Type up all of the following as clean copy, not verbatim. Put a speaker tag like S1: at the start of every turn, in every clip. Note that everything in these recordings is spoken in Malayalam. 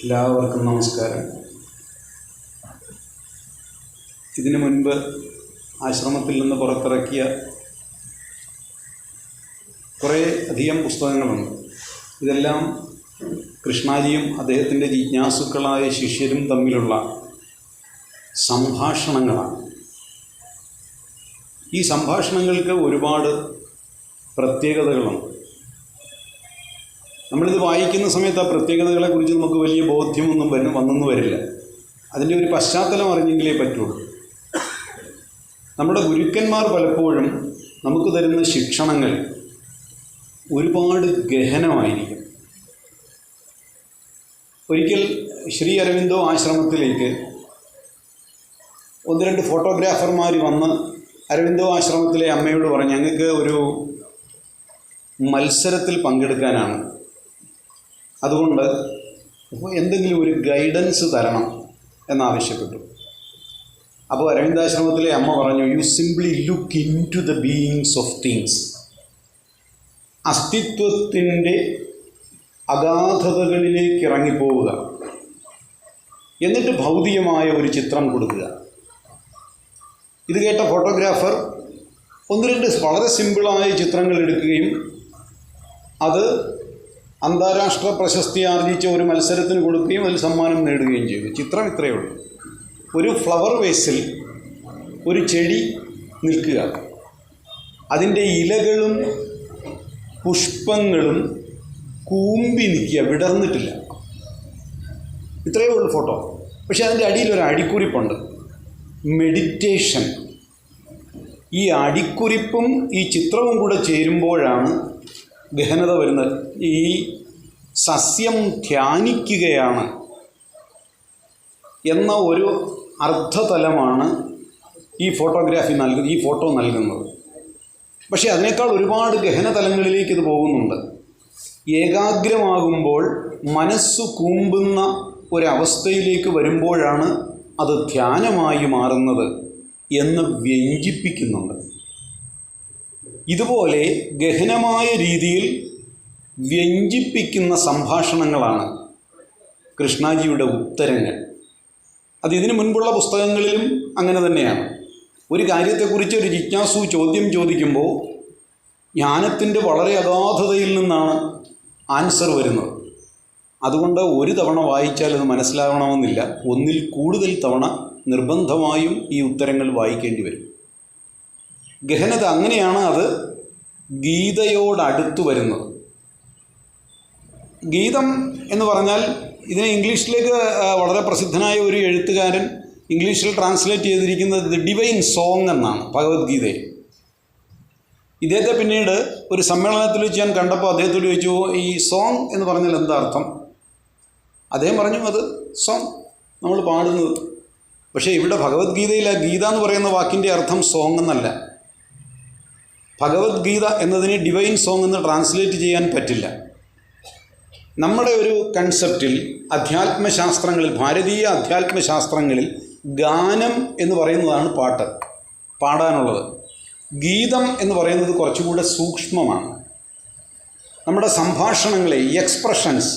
S1: എല്ലാവർക്കും നമസ്കാരം. ഇതിനു മുൻപ് ആശ്രമത്തിൽ നിന്ന് പുറത്തിറക്കിയ കുറേ അധികം പുസ്തകങ്ങളുണ്ട്. ഇതെല്ലാം കൃഷ്ണാജിയും അദ്ദേഹത്തിൻ്റെ ജിജ്ഞാസുക്കളായ ശിഷ്യരും തമ്മിലുള്ള സംഭാഷണങ്ങളാണ്. ഈ സംഭാഷണങ്ങൾക്ക് ഒരുപാട് പ്രത്യേകതകളുണ്ട്. നമ്മളിത് വായിക്കുന്ന സമയത്ത് ആ പ്രത്യേകതകളെക്കുറിച്ച് നമുക്ക് വലിയ ബോധ്യമൊന്നും വന്നെന്ന് വരില്ല. അതിൻ്റെ ഒരു പശ്ചാത്തലം അറിഞ്ഞെങ്കിലേ പറ്റുള്ളൂ. നമ്മുടെ ഗുരുക്കന്മാർ പലപ്പോഴും നമുക്ക് തരുന്ന ശിക്ഷണങ്ങൾ ഒരുപാട് ഗഹനമായിരിക്കും. ഒരിക്കൽ ശ്രീ അരവിന്ദോ ആശ്രമത്തിലേക്ക് ഒന്ന് രണ്ട് ഫോട്ടോഗ്രാഫർമാർ വന്ന് അരവിന്ദോ ആശ്രമത്തിലെ അമ്മയോട് പറഞ്ഞു, ഞങ്ങൾക്ക് ഒരു മത്സരത്തിൽ പങ്കെടുക്കാനാണ്, അതുകൊണ്ട് എന്തെങ്കിലും ഒരു ഗൈഡൻസ് തരണം എന്നാവശ്യപ്പെട്ടു. അപ്പോൾ അരവിന്ദാശ്രമത്തിലെ അമ്മ പറഞ്ഞു, you simply look in to the beings of things. അസ്തിത്വത്തിൻ്റെ അഗാധതകളിലേക്ക് ഇറങ്ങിപ്പോവുക, എന്നിട്ട് ഭൗതികമായ ഒരു ചിത്രം കൊടുക്കുക. ഇത് കേട്ട ഫോട്ടോഗ്രാഫർ ഒന്ന് രണ്ട് വളരെ സിമ്പിളായ ചിത്രങ്ങൾ എടുക്കുകയും അത് അന്താരാഷ്ട്ര പ്രശസ്തി ആർജിച്ച ഒരു മത്സരത്തിന് കൊടുക്കുകയും അതിൽ സമ്മാനം നേടുകയും ചെയ്തു. ചിത്രം ഇത്രയേ ഉള്ളൂ. ഒരു ഫ്ലവർ വേസിൽ ഒരു ചെടി നിൽക്കുക, അതിൻ്റെ ഇലകളും പുഷ്പങ്ങളും കൂമ്പി നിൽക്കുക, വിടർന്നിട്ടില്ല. ഇത്രയേ ഉള്ളൂ ഫോട്ടോ. പക്ഷേ അതിൻ്റെ അടിയിൽ ഒരു അടിക്കുറിപ്പുണ്ട്, മെഡിറ്റേഷൻ. ഈ അടിക്കുറിപ്പും ഈ ചിത്രവും കൂടെ ചേരുമ്പോഴാണ് ഗഹനത വരുന്നത്. ഈ സസ്യം ധ്യാനിക്കുകയാണ് എന്ന ഒരു അർത്ഥതലമാണ് ഈ ഫോട്ടോ നൽകുന്നത്. പക്ഷേ അതിനേക്കാൾ ഒരുപാട് ഗഹനതലങ്ങളിലേക്ക് ഇത് പോകുന്നുണ്ട്. ഏകാഗ്രമാകുമ്പോൾ മനസ്സ് കൂമ്പുന്ന ഒരവസ്ഥയിലേക്ക് വരുമ്പോഴാണ് അത് ധ്യാനമായി മാറുന്നത് എന്ന് വ്യഞ്ജിപ്പിക്കുന്നുണ്ട്. ഇതുപോലെ ഗഹനമായ രീതിയിൽ വ്യഞ്ജിപ്പിക്കുന്ന സംഭാഷണങ്ങളാണ് കൃഷ്ണാജിയുടെ ഉത്തരങ്ങൾ. അത് ഇതിനു മുൻപുള്ള പുസ്തകങ്ങളിലും അങ്ങനെ തന്നെയാണ്. ഒരു കാര്യത്തെക്കുറിച്ച് ഒരു ജിജ്ഞാസു ചോദ്യം ചോദിക്കുമ്പോൾ ജ്ഞാനത്തിൻ്റെ വളരെ അഗാധതയിൽ നിന്നാണ് ആൻസർ വരുന്നത്. അതുകൊണ്ട് ഒരു തവണ വായിച്ചാൽ അത് മനസ്സിലാകണമെന്നില്ല, ഒന്നിൽ കൂടുതൽ തവണ നിർബന്ധമായും ഈ ഉത്തരങ്ങൾ വായിക്കേണ്ടി വരും. ഗഹനത അങ്ങനെയാണ് അത് ഗീതയോടടുത്ത് വരുന്നത്. ഗീതം എന്ന് പറഞ്ഞാൽ ഇതിനെ ഇംഗ്ലീഷിലേക്ക് വളരെ പ്രസിദ്ധനായ ഒരു എഴുത്തുകാരൻ ഇംഗ്ലീഷിൽ ട്രാൻസ്ലേറ്റ് ചെയ്തിരിക്കുന്നത് ദി ഡിവൈൻ സോങ് എന്നാണ്, ഭഗവത്ഗീതയെ. ഇദ്ദേഹത്തെ പിന്നീട് ഒരു സമ്മേളനത്തിൽ വെച്ച് ഞാൻ കണ്ടപ്പോൾ അദ്ദേഹത്തോട് ചോദിച്ചു, ഈ സോങ് എന്ന് പറഞ്ഞാൽ എന്താ അർത്ഥം? അദ്ദേഹം പറഞ്ഞു, അത് സോങ്, നമ്മൾ പാടുന്നത്. പക്ഷേ ഇവിടെ ഭഗവത്ഗീതയിൽ ആ ഗീത എന്ന് പറയുന്ന വാക്കിൻ്റെ അർത്ഥം സോങ് എന്നല്ല. ഭഗവത്ഗീത എന്നതിനെ ഡിവൈൻ സോങ് എന്ന് ട്രാൻസ്ലേറ്റ് ചെയ്യാൻ പറ്റില്ല. നമ്മുടെ ഒരു കൺസെപ്റ്റിൽ അധ്യാത്മശാസ്ത്രങ്ങളിൽ, ഭാരതീയ അധ്യാത്മശാസ്ത്രങ്ങളിൽ ഗാനം എന്ന് പറയുന്നതാണ് പാടാനുള്ളത്. ഗീതം എന്ന് പറയുന്നത് കുറച്ചുകൂടെ സൂക്ഷ്മമാണ്. നമ്മുടെ സംഭാഷണങ്ങളെ, എക്സ്പ്രഷൻസ്,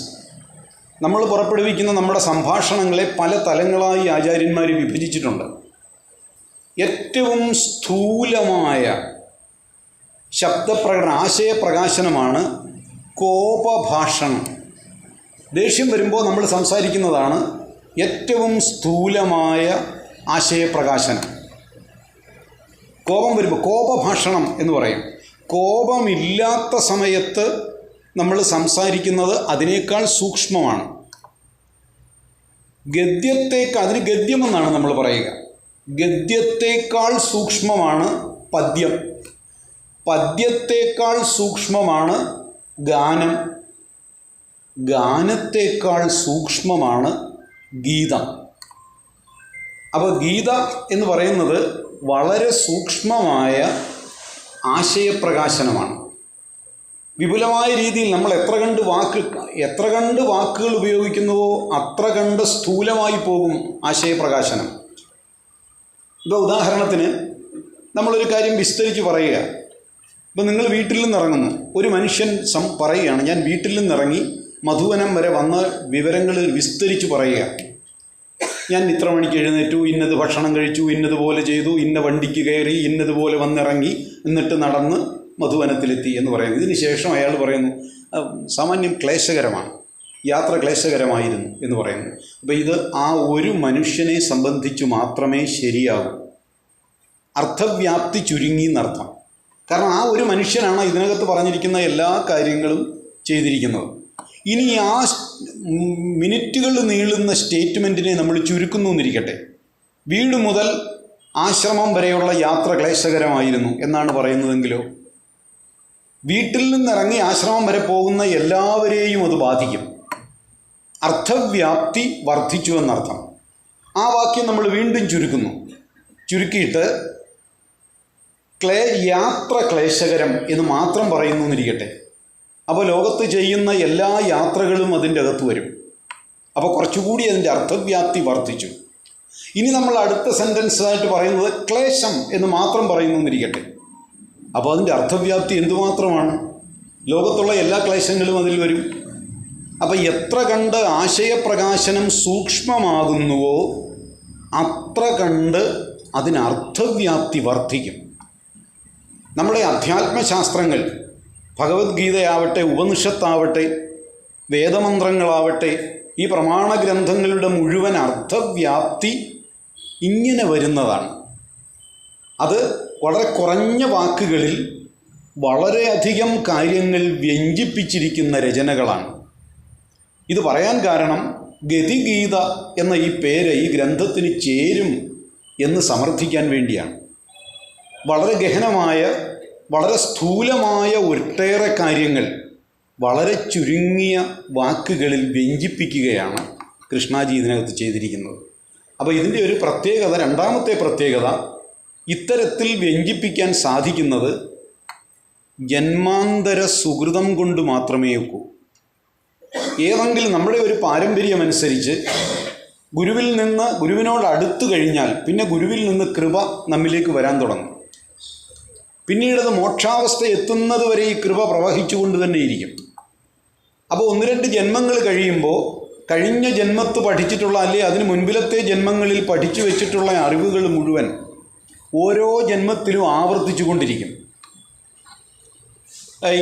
S1: നമ്മൾ പുറപ്പെടുവിക്കുന്ന നമ്മുടെ സംഭാഷണങ്ങളെ പല തലങ്ങളായി ആചാര്യന്മാർ വിഭജിച്ചിട്ടുണ്ട്. ഏറ്റവും സ്ഥൂലമായ ആശയപ്രകാശനമാണ് കോപഭാഷണം. ദേഷ്യം വരുമ്പോൾ നമ്മൾ സംസാരിക്കുന്നതാണ് ഏറ്റവും സ്ഥൂലമായ ആശയപ്രകാശനം. കോപം വരുമ്പോൾ കോപഭാഷണം എന്ന് പറയും. കോപമില്ലാത്ത സമയത്ത് നമ്മൾ സംസാരിക്കുന്നത് അതിനേക്കാൾ സൂക്ഷ്മമാണ്. അതിന് ഗദ്യമെന്നാണ് നമ്മൾ പറയുക. ഗദ്യത്തേക്കാൾ സൂക്ഷ്മമാണ് പദ്യം. പദ്യത്തേക്കാൾ സൂക്ഷ്മമാണ് ഗാനം. ഗാനത്തേക്കാൾ സൂക്ഷ്മമാണ് ഗീതം. അപ്പോൾ ഗീത എന്ന് പറയുന്നത് വളരെ സൂക്ഷ്മമായ ആശയപ്രകാശനമാണ്. വിപുലമായ രീതിയിൽ നമ്മൾ എത്ര കണ്ട് വാക്കുകൾ ഉപയോഗിക്കുന്നുവോ അത്ര കണ്ട് സ്ഥൂലമായി പോകും ആശയപ്രകാശനം. ഇപ്പോൾ ഉദാഹരണത്തിന് നമ്മളൊരു കാര്യം വിസ്തരിച്ച് പറയുക. ഇപ്പോൾ നിങ്ങൾ വീട്ടിൽ നിന്നിറങ്ങുന്നു, ഒരു മനുഷ്യൻ പറയുകയാണ്, ഞാൻ വീട്ടിൽ നിന്നിറങ്ങി മധുവനം വരെ വന്ന വിവരങ്ങൾ വിസ്തരിച്ച് പറയുക. ഞാൻ ഇത്ര മണിക്ക് എഴുന്നേറ്റു, ഇന്നത് ഭക്ഷണം കഴിച്ചു, ഇന്നതുപോലെ ചെയ്തു, ഇന്ന വണ്ടിക്ക് കയറി, ഇന്നതുപോലെ വന്നിറങ്ങി, എന്നിട്ട് നടന്ന് മധുവനത്തിലെത്തി എന്ന് പറയുന്നു. ഇതിന് ശേഷം അയാൾ പറയുന്നു സാമാന്യം ക്ലേശകരമാണ്, യാത്ര ക്ലേശകരമായിരുന്നു എന്ന് പറയുന്നു. അപ്പോൾ ഇത് ആ ഒരു മനുഷ്യനെ സംബന്ധിച്ച് മാത്രമേ ശരിയാകൂ. അർത്ഥവ്യാപ്തി ചുരുങ്ങി എന്നർത്ഥം. കാരണം ആ ഒരു മനുഷ്യനാണ് ഇതിനകത്ത് പറഞ്ഞിരിക്കുന്ന എല്ലാ കാര്യങ്ങളും ചെയ്തിരിക്കുന്നത്. ഇനി ആ മിനിറ്റുകൾ നീളുന്ന സ്റ്റേറ്റ്മെൻറ്റിനെ നമ്മൾ ചുരുക്കുന്നു എന്നിരിക്കട്ടെ. വീട് മുതൽ ആശ്രമം വരെയുള്ള യാത്ര ക്ലേശകരമായിരുന്നു എന്നാണ് പറയുന്നതെങ്കിലോ, വീട്ടിൽ നിന്നിറങ്ങി ആശ്രമം വരെ പോകുന്ന എല്ലാവരെയും അത് ബാധിക്കും. അർത്ഥവ്യാപ്തി വർദ്ധിച്ചു എന്നർത്ഥം. ആ വാക്യം നമ്മൾ വീണ്ടും ചുരുക്കുന്നു. ചുരുക്കിയിട്ട് യാത്ര ക്ലേശകരം എന്ന് മാത്രം പറയുന്നു എന്നിരിക്കട്ടെ. അപ്പോൾ ലോകത്ത് ചെയ്യുന്ന എല്ലാ യാത്രകളും അതിൻ്റെ അകത്ത് വരും. അപ്പോൾ കുറച്ചുകൂടി അതിൻ്റെ അർത്ഥവ്യാപ്തി വർദ്ധിച്ചു. ഇനി നമ്മൾ അടുത്ത സെൻറ്റൻസായിട്ട് പറയുന്നത് ക്ലേശം എന്ന് മാത്രം പറയുന്നു എന്നിരിക്കട്ടെ. അപ്പോൾ അതിൻ്റെ അർത്ഥവ്യാപ്തി എന്തുമാത്രമാണ്? ലോകത്തുള്ള എല്ലാ ക്ലേശങ്ങളും അതിൽ വരും. അപ്പോൾ എത്ര കണ്ട് ആശയപ്രകാശനം സൂക്ഷ്മമാകുന്നുവോ അത്ര കണ്ട് അതിന് അർത്ഥവ്യാപ്തി വർദ്ധിക്കും. നമ്മുടെ അധ്യാത്മശാസ്ത്രങ്ങൾ, ഭഗവത്ഗീതയാവട്ടെ, ഉപനിഷത്താവട്ടെ, വേദമന്ത്രങ്ങളാവട്ടെ, ഈ പ്രമാണ ഗ്രന്ഥങ്ങളുടെ മുഴുവൻ അർത്ഥവ്യാപ്തി ഇങ്ങനെ വരുന്നതാണ്. അത് വളരെ കുറഞ്ഞ വാക്കുകളിൽ വളരെയധികം കാര്യങ്ങൾ വ്യഞ്ജിപ്പിച്ചിരിക്കുന്ന രചനകളാണ്. ഇത് പറയാൻ കാരണം ഗതിഗീത എന്ന ഈ പേര് ഈ ഗ്രന്ഥത്തിന് ചേരും എന്ന് സമർത്ഥിക്കാൻ വേണ്ടിയാണ്. വളരെ ഗഹനമായ, വളരെ സ്ഥൂലമായ ഒട്ടേറെ കാര്യങ്ങൾ വളരെ ചുരുങ്ങിയ വാക്കുകളിൽ വ്യഞ്ജിപ്പിക്കുകയാണ് കൃഷ്ണാജി ഇതിനകത്ത് ചെയ്തിരിക്കുന്നത്. അപ്പോൾ ഇതിൻ്റെ ഒരു പ്രത്യേകത, രണ്ടാമത്തെ പ്രത്യേകത, ഇത്തരത്തിൽ വ്യഞ്ജിപ്പിക്കാൻ സാധിക്കുന്നത് ജന്മാന്തര സുകൃതം കൊണ്ട് മാത്രമേ ഒക്കൂ. ഏതെങ്കിലും നമ്മുടെ ഒരു പാരമ്പര്യമനുസരിച്ച് ഗുരുവിനോട് അടുത്തു കഴിഞ്ഞാൽ പിന്നെ ഗുരുവിൽ നിന്ന് കൃപ നമ്മിലേക്ക് വരാൻ തുടങ്ങും. പിന്നീടത് മോക്ഷാവസ്ഥ എത്തുന്നത് വരെ ഈ കൃപ പ്രവഹിച്ചുകൊണ്ട് തന്നെ ഇരിക്കും. അപ്പോൾ 1-2 ജന്മങ്ങൾ കഴിയുമ്പോൾ കഴിഞ്ഞ ജന്മത്ത് പഠിച്ചിട്ടുള്ള, അല്ലെ അതിന് മുൻപിലത്തെ ജന്മങ്ങളിൽ പഠിച്ചു വെച്ചിട്ടുള്ള അറിവുകൾ മുഴുവൻ ഓരോ ജന്മത്തിലും ആവർത്തിച്ചു കൊണ്ടിരിക്കും.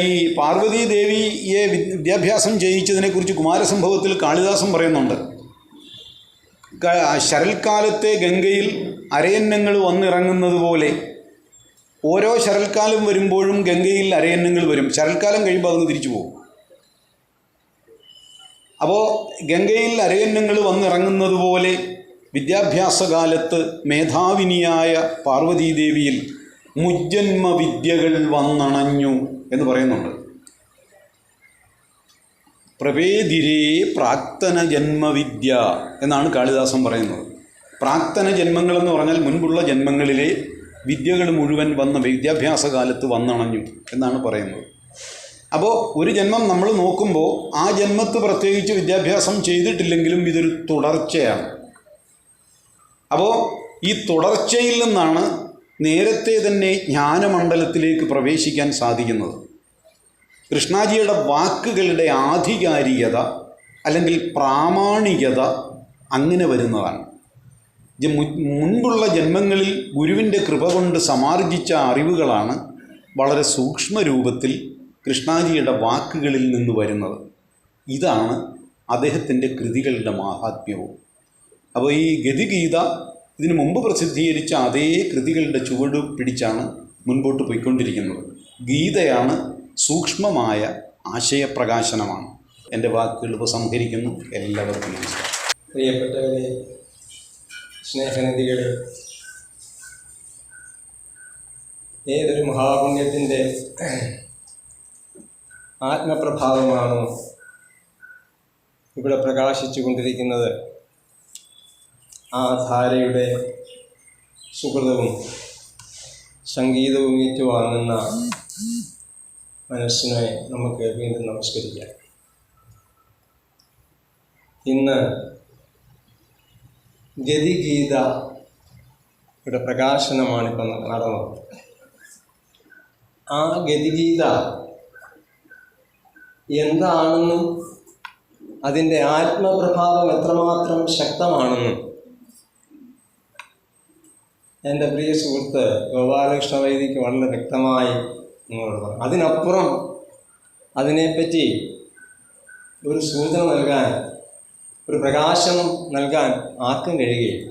S1: ഈ പാർവതീ ദേവിയെ വിദ്യാഭ്യാസം ചെയ്യിച്ചതിനെക്കുറിച്ച് കുമാരസംഭവത്തിൽ കാളിദാസൻ പറയുന്നുണ്ട്. ശരൽക്കാലത്തെ ഗംഗയിൽ അരയന്നങ്ങൾ വന്നിറങ്ങുന്നത് പോലെ ഓരോ ശരൽക്കാലം വരുമ്പോഴും ഗംഗയിൽ അരയന്നങ്ങൾ വരും. ശരൽക്കാലം കഴിയുമ്പോൾ അതങ്ങ് തിരിച്ചു പോകും. അപ്പോൾ ഗംഗയിൽ അരയന്നങ്ങൾ വന്നിറങ്ങുന്നത് പോലെ വിദ്യാഭ്യാസകാലത്ത് മേധാവിനിയായ പാർവതീദേവിയിൽ മുജ്ജന്മ വിദ്യകൾ വന്നണഞ്ഞു എന്ന് പറയുന്നുണ്ട്. പ്രവേദിരേ പ്രാക്തന ജന്മവിദ്യ എന്നാണ് കാളിദാസൻ പറയുന്നത്. പ്രാക്തന ജന്മങ്ങളെന്ന് പറഞ്ഞാൽ മുൻപുള്ള ജന്മങ്ങളിലെ വിദ്യകൾ മുഴുവൻ വന്ന വിദ്യാഭ്യാസകാലത്ത് വന്നണഞ്ഞു എന്നാണ് പറയുന്നത്. അപ്പോൾ ഒരു ജന്മം നമ്മൾ നോക്കുമ്പോൾ ആ ജന്മത്ത് പ്രത്യേകിച്ച് വിദ്യാഭ്യാസം ചെയ്തിട്ടില്ലെങ്കിലും ഇതൊരു തുടർച്ചയാണ്. അപ്പോൾ ഈ തുടർച്ചയിൽ നിന്നാണ് നേരത്തെ തന്നെ ജ്ഞാനമണ്ഡലത്തിലേക്ക് പ്രവേശിക്കാൻ സാധിക്കുന്നത്. കൃഷ്ണാജിയുടെ വാക്കുകളുടെ ആധികാരികത അല്ലെങ്കിൽ പ്രാമാണികത അങ്ങനെ വരുന്നതാണ്. മുൻപുള്ള ജന്മങ്ങളിൽ ഗുരുവിൻ്റെ കൃപ കൊണ്ട് സമാർജിച്ച അറിവുകളാണ് വളരെ സൂക്ഷ്മ രൂപത്തിൽ കൃഷ്ണാജിയുടെ വാക്കുകളിൽ നിന്ന് വരുന്നത്. ഇതാണ് അദ്ദേഹത്തിൻ്റെ കൃതികളുടെ മാഹാത്മ്യവും. അപ്പോൾ ഈ ഗതിഗീത ഇതിനു മുമ്പ് പ്രസിദ്ധീകരിച്ച അതേ കൃതികളുടെ ചുവട് പിടിച്ചാണ് മുൻപോട്ട് പോയിക്കൊണ്ടിരിക്കുന്നത്. ഗീതയാണ്, സൂക്ഷ്മമായ ആശയപ്രകാശനമാണ്. എൻ്റെ വാക്കുകൾ ഉപസംഹരിക്കുന്നു. എല്ലാവർക്കും നമസ്കാരം.
S2: പ്രിയപ്പെട്ടവരെ, സ്നേഹനിധികളെ, ഏതൊരു മഹാപുണ്യത്തിൻ്റെ ആത്മപ്രഭാവമാണോ ഇവിടെ പ്രകാശിച്ചു കൊണ്ടിരിക്കുന്നത്, ആ ധാരയുടെ സുഹൃതവും സംഗീതവും ഏറ്റുവാങ്ങുന്ന മനസ്സിനെ നമുക്ക് വീണ്ടും നമസ്കരിക്കാം. ഇന്ന് ഗതിഗീതയുടെ പ്രകാശനമാണിപ്പം നടന്നത്. ആ ഗതിഗീത എന്താണെന്നും അതിൻ്റെ ആത്മപ്രഭാവം എത്രമാത്രം ശക്തമാണെന്നും എൻ്റെ പ്രിയ സുഹൃത്ത് ഗോപാലകൃഷ്ണ വൈദിക്ക് വളരെ വ്യക്തമായി നിങ്ങളോട് പറഞ്ഞു. അതിനപ്പുറം അതിനെപ്പറ്റി ഒരു സൂചന നൽകാൻ, ഒരു പ്രകാശം നൽകാൻ ആർക്കും കഴിയുകയില്ല.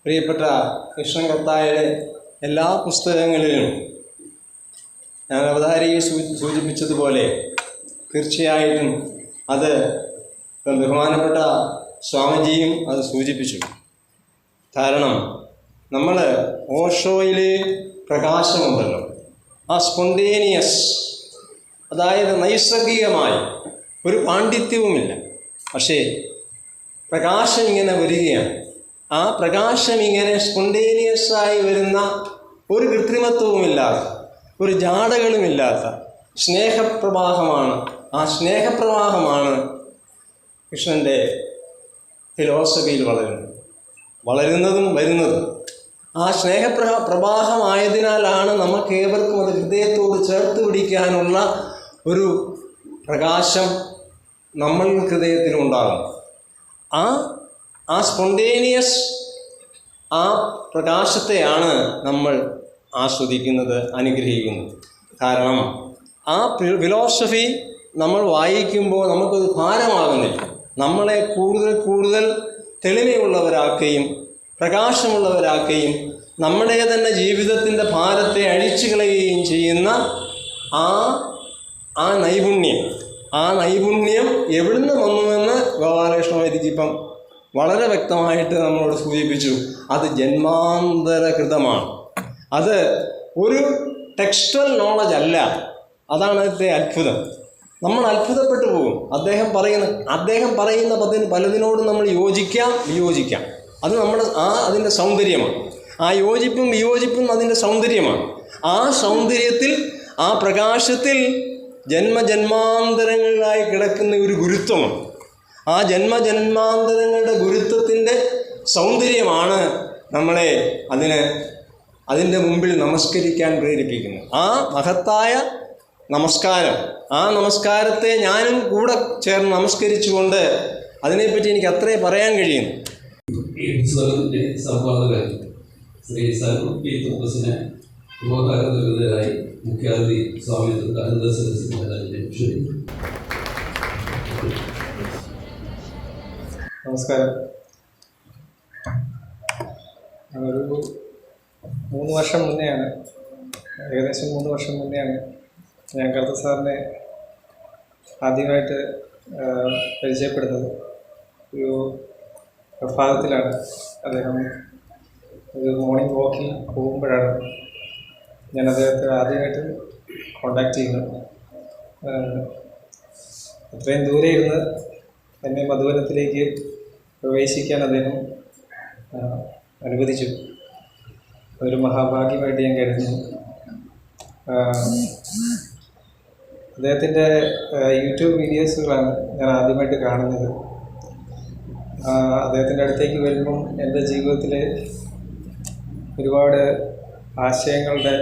S2: പ്രിയപ്പെട്ട കൃഷ്ണൻ കർത്തായുടെ എല്ലാ പുസ്തകങ്ങളിലും ഞാൻ അവതാരികയെ സൂചിപ്പിച്ചതുപോലെ തീർച്ചയായിട്ടും അത് ബഹുമാനപ്പെട്ട സ്വാമിജിയും അത് സൂചിപ്പിച്ചു. കാരണം നമ്മൾ ഓഷോയിലെ പ്രകാശമുണ്ടല്ലോ, ആ സ്പോണ്ടേനിയസ്, അതായത് നൈസർഗികമായി ഒരു പാണ്ഡിത്യവുമില്ല, പക്ഷേ പ്രകാശം ഇങ്ങനെ വരികയാണ്. ആ പ്രകാശം ഇങ്ങനെ സ്പോണ്ടേനിയസായി വരുന്ന ഒരു കൃത്രിമത്വവുമില്ലാത്ത, ഒരു ജാടകളുമില്ലാത്ത സ്നേഹപ്രവാഹമാണ്. ആ സ്നേഹപ്രവാഹമാണ് കൃഷ്ണൻ്റെ ഫിലോസഫിയിൽ വളരുന്നതും വരുന്നതും. ആ പ്രവാഹമായതിനാലാണ് നമുക്കേവർക്കും അത് ഹൃദയത്തോട് ചേർത്ത് പിടിക്കാനുള്ള ഒരു പ്രകാശം നമ്മൾ ഹൃദയത്തിലുണ്ടാകും. ആ സ്പോണ്ടേനിയസ് ആ പ്രകാശത്തെയാണ് നമ്മൾ ആസ്വദിക്കുന്നത്, അനുഗ്രഹിക്കുന്നത്. കാരണം ആ ഫിലോസഫി നമ്മൾ വായിക്കുമ്പോൾ നമുക്കത് ഭാരമാകുന്നില്ല. നമ്മളെ കൂടുതൽ കൂടുതൽ തെളിമയുള്ളവരാക്കുകയും പ്രകാശമുള്ളവരാക്കുകയും നമ്മുടെ തന്നെ ജീവിതത്തിൻ്റെ ഭാരത്തെ അഴിച്ചു കളയുകയും ചെയ്യുന്ന ആ നൈപുണ്യം എവിടുന്ന് വന്നുവെന്ന് ഗോപാലകൃഷ്ണ വൈദിക്കിപ്പം വളരെ വ്യക്തമായിട്ട് നമ്മളോട് സൂചിപ്പിച്ചു. അത് ജന്മാന്തരകൃതമാണ്. അത് ഒരു ടെക്സ്റ്റൽ നോളജ് അല്ല. അതാണ് അതിൻ്റെ അത്ഭുതം. നമ്മൾ അത്ഭുതപ്പെട്ടു പോകും. അദ്ദേഹം പറയുന്ന പലതിനോടും നമ്മൾ വിയോജിക്കാം. അത് നമ്മുടെ അതിൻ്റെ സൗന്ദര്യമാണ്. ആ യോജിപ്പും വിയോജിപ്പും അതിൻ്റെ സൗന്ദര്യമാണ്. ആ സൗന്ദര്യത്തിൽ, ആ പ്രകാശത്തിൽ ജന്മജന്മാന്തരങ്ങളിലായി കിടക്കുന്ന ഒരു ഗുരുത്വമാണ്. ആ ജന്മജന്മാന്തരങ്ങളുടെ ഗുരുത്വത്തിൻ്റെ സൗന്ദര്യമാണ് നമ്മളെ അതിൻ്റെ മുമ്പിൽ നമസ്കരിക്കാൻ പ്രേരിപ്പിക്കുന്നത്. ആ മഹത്തായ നമസ്കാരം, ആ നമസ്കാരത്തെ ഞാനും കൂടെ ചേർന്ന് നമസ്കരിച്ചുകൊണ്ട് അതിനെപ്പറ്റി എനിക്ക് അത്രേ പറയാൻ കഴിയുന്നു.
S3: ഈ പുസ്തകത്തിൻ്റെ സംപാദകൻ ശ്രീ സനു പി തോമസിനെ ഉപകാരനിരതരായി മുഖ്യാതിഥി സ്വാമി അനന്ത സരസ്വതി ക്ഷണിക്കുന്നു.
S4: നമസ്കാരം. ഒരു 3 വർഷം മുന്നെയാണ്, ഏകദേശം 3 വർഷം മുന്നെയാണ് ഞാൻ കർത്ത സാറിനെ ആദ്യമായിട്ട് പരിചയപ്പെടുന്നത്. ഒരു പ്രഭാതത്തിലാണ്. അദ്ദേഹം ഒരു മോർണിംഗ് വാക്കിൽ പോകുമ്പോഴാണ് ഞാൻ അദ്ദേഹത്തെ ആദ്യമായിട്ട് കോണ്ടാക്ട് ചെയ്യുന്നത്. അത്രയും ദൂരെ ഇരുന്ന് എന്നെ മധുവനത്തിലേക്ക് പ്രവേശിക്കാൻ അദ്ദേഹം അനുവദിച്ചു. അതൊരു മഹാഭാഗ്യമായിട്ട് ഞാൻ കരുതുന്നു. അദ്ദേഹത്തിൻ്റെ യൂട്യൂബ് വീഡിയോസുകളാണ് ഞാൻ ആദ്യമായിട്ട് കാണുന്നത്. അദ്ദേഹത്തിൻ്റെ അടുത്തേക്ക് വരുമ്പം എൻ്റെ ജീവിതത്തിലെ ഒരുപാട് ആശയങ്ങളുടെ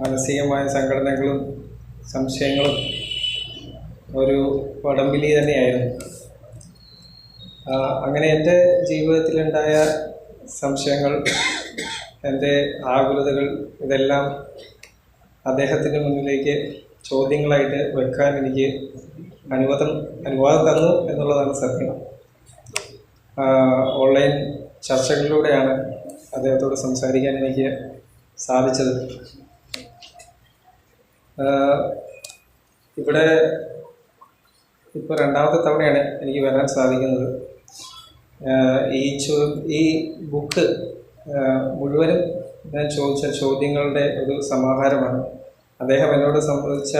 S4: മാനസികമായ സംഘടനകളും സംശയങ്ങളും ഒരു വടംവലി തന്നെയായിരുന്നു. അങ്ങനെ എൻ്റെ ജീവിതത്തിലുണ്ടായ സംശയങ്ങൾ, എൻ്റെ ആകുലതകൾ, ഇതെല്ലാം അദ്ദേഹത്തിൻ്റെ മുന്നിലേക്ക് ചോദ്യങ്ങളായിട്ട് വെക്കാൻ എനിക്ക് അനുവാദം തന്നു എന്നുള്ളതാണ് സത്യം. ഓൺലൈൻ ചർച്ചകളിലൂടെയാണ് അദ്ദേഹത്തോട് സംസാരിക്കാൻ എനിക്ക് സാധിച്ചത്. ഇവിടെ ഇപ്പോൾ 2ാമത്തെ തവണയാണ് എനിക്ക് വരാൻ സാധിക്കുന്നത്. ഈ ബുക്ക് മുഴുവനും ഞാൻ ചോദിച്ച ചോദ്യങ്ങളുടെ ഒരു സമാഹാരമാണ്. അദ്ദേഹം എന്നോട് സംബന്ധിച്ച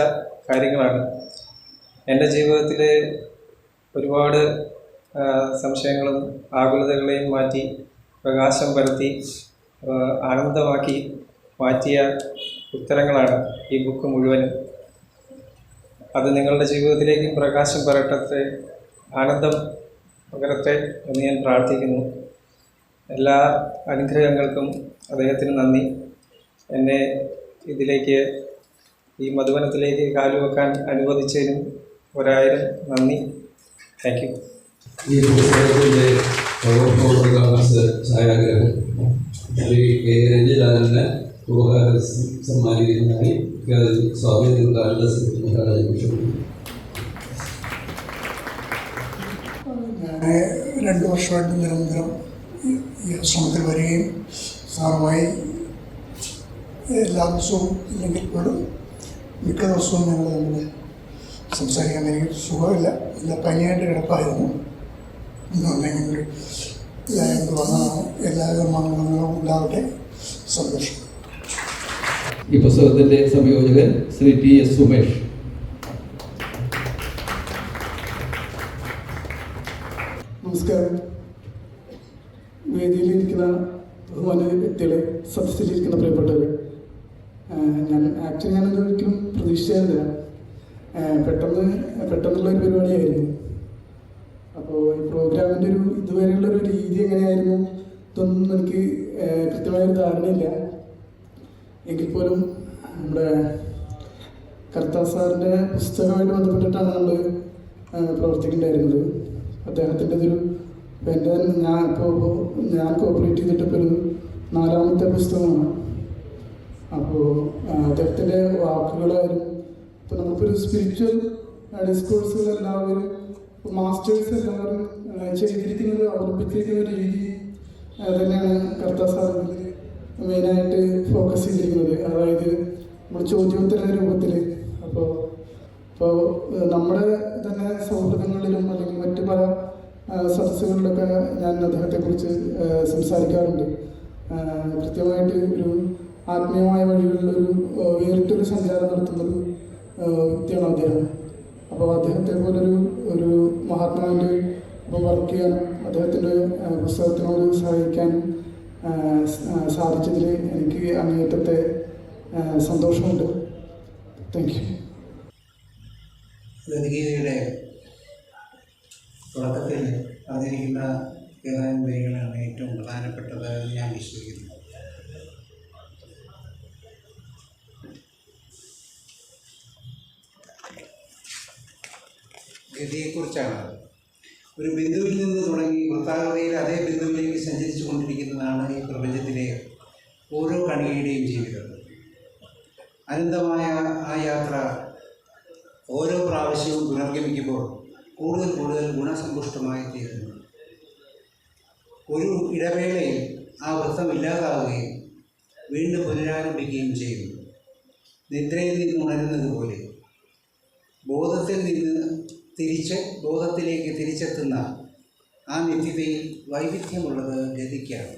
S4: കാര്യങ്ങളാണ്. എൻ്റെ ജീവിതത്തിൽ ഒരുപാട് സംശയങ്ങളും ആകുലതകളെയും മാറ്റി പ്രകാശം പരത്തി ആനന്ദമാക്കി മാറ്റിയ ഉത്തരങ്ങളാണ് ഈ ബുക്ക് മുഴുവനും. അത് നിങ്ങളുടെ ജീവിതത്തിലേക്കും പ്രകാശം പരട്ടട്ടെ, ആനന്ദം പകരട്ടെ എന്ന് ഞാൻ പ്രാർത്ഥിക്കുന്നു. എല്ലാ അനുഗ്രഹങ്ങൾക്കും അദ്ദേഹത്തിന് നന്ദി. എന്നെ ഇതിലേക്ക്, ഈ മധുവനത്തിലേക്ക് കാലുവെക്കാൻ അനുവദിച്ചതിനും 1000 നന്ദി. Thank you.
S3: ഈ പുസ്തകത്തിൻ്റെ ഛായാഗ്രഹം ശ്രീ കെ രഞ്ജിലാലിന് ഉപഹാരം സമ്മാനിക്കുന്നതായി സ്വാമി ദുർഗാനന്ദ മഹാരാജ
S5: ഞാൻ 2 വർഷമായിട്ട് നിരന്തരം ഈ ആശ്രമത്തിൽ വരികയും സാറുമായി എല്ലാ ദിവസവും ഇല്ലെങ്കിൽ പോലും മിക്ക ദിവസവും ഞങ്ങൾ തമ്മിൽ സംസാരിക്കാൻ എനിക്ക് സുഖമില്ല, നല്ല പനിയായിട്ട് കിടപ്പായിരുന്നു. ഇന്നുണ്ടെങ്കിൽ എല്ലാവരും വന്നതാണ്. എല്ലാവരും മംഗളങ്ങളും ഉണ്ടാവട്ടെ. സന്തോഷം.
S3: ഈ പുസ്തകത്തിൻ്റെ സംയോജകൻ ശ്രീ TS സുമേഷ്.
S5: നമസ്കാരം. വേദിയിലിരിക്കുന്ന ബഹുമാന്യ വ്യക്തികളെ, സദസ്സിലിരിക്കുന്ന പ്രിയപ്പെട്ടവരെ, ഞാനതൊരിക്കലും പ്രതീക്ഷിച്ചിരുന്നില്ല. പെട്ടെന്നുള്ളൊരു പരിപാടിയായിരുന്നു. അപ്പോൾ ഈ പ്രോഗ്രാമിൻ്റെ ഇതുവരെയുള്ളൊരു രീതി എങ്ങനെയായിരുന്നു ഇതൊന്നും എനിക്ക് കൃത്യമായൊരു ധാരണയില്ല. എങ്കിൽ പോലും നമ്മുടെ കർത്താ സാറിൻ്റെ പുസ്തകമായിട്ട് ബന്ധപ്പെട്ടിട്ടാണ് നമ്മൾ പ്രവർത്തിക്കേണ്ടായിരുന്നത്. അദ്ദേഹത്തിൻ്റെ ഞാൻ കോപ്പറേറ്റ് ചെയ്തിട്ടിപ്പോൾ ഒരു 4ാമത്തെ പുസ്തകമാണ്. അപ്പോൾ അദ്ദേഹത്തിൻ്റെ വാക്കുകളായാലും ഇപ്പോൾ നമുക്കൊരു സ്പിരിച്വൽ ഡിസ്കോഴ്സുകളെല്ലാവരും മാസ്റ്റേഴ്സ് എല്ലാവരും ചെയ്തിരിക്കുന്നത്, അവലംബിച്ചിരിക്കുന്ന ഒരു രീതി തന്നെയാണ് കർത്താ സാറിൽ മെയിനായിട്ട് ഫോക്കസ് ചെയ്തിരിക്കുന്നത്. അതായത് നമ്മുടെ ചോദ്യോത്തര രൂപത്തിൽ. അപ്പോൾ നമ്മുടെ തന്നെ സൗഹൃദങ്ങളിലും അല്ലെങ്കിൽ മറ്റു പല സദസ്സുകളിലൊക്കെ ഞാൻ അദ്ദേഹത്തെക്കുറിച്ച് സംസാരിക്കാറുണ്ട്. കൃത്യമായിട്ട് ഒരു ആത്മീയമായ വഴികളിലൊരു വേറിട്ടൊരു സഞ്ചാരം നടത്തുന്നൊരു വ്യക്തിയാണ് അദ്ദേഹം. അപ്പോൾ അദ്ദേഹത്തെ പോലൊരു മഹാത്മാവിൻ്റെ ഒപ്പം വർക്ക് ചെയ്യാനും അദ്ദേഹത്തിൻ്റെ പുസ്തകത്തിനോട് സഹായിക്കാനും സാധിച്ചതിൽ എനിക്ക് അങ്ങേയറ്റത്തെ സന്തോഷമുണ്ട്. Thank you.
S6: ഗീതയുടെ തുടക്കത്തിൽ പറഞ്ഞിരിക്കുന്ന ഏതാനും വരികളാണ് ഏറ്റവും പ്രധാനപ്പെട്ടത് എന്ന് ഞാൻ വിശ്വസിക്കുന്നു. ഗതിയെക്കുറിച്ചാണ്. ഒരു ബിന്ദുവിൽ നിന്ന് തുടങ്ങി വൃത്താകൃതിയിൽ അതേ ബിന്ദുവിലേക്ക് സഞ്ചരിച്ചു കൊണ്ടിരിക്കുന്നതാണ് ഈ പ്രപഞ്ചത്തിലെ ഓരോ കണികയുടെയും ജീവിതം. അനന്തമായ ആ യാത്ര ഓരോ പ്രാവശ്യവും പുനർഗമിക്കുമ്പോൾ കൂടുതൽ ഗുണസമ്പുഷ്ടമായി തീരുന്നു. ഒരു ഇടവേളയിൽ ആ വൃത്തം ഇല്ലാതാവുകയും വീണ്ടും പുനരാരംഭിക്കുകയും ചെയ്യുന്നു. നിദ്രയിൽ നിന്ന് ഉണരുന്നത് പോലെ ബോധത്തിൽ നിന്ന് ബോധത്തിലേക്ക് തിരിച്ചെത്തുന്ന ആ നിത്യതയിൽ വൈവിധ്യമുള്ളത് ഗതിക്കാണ്.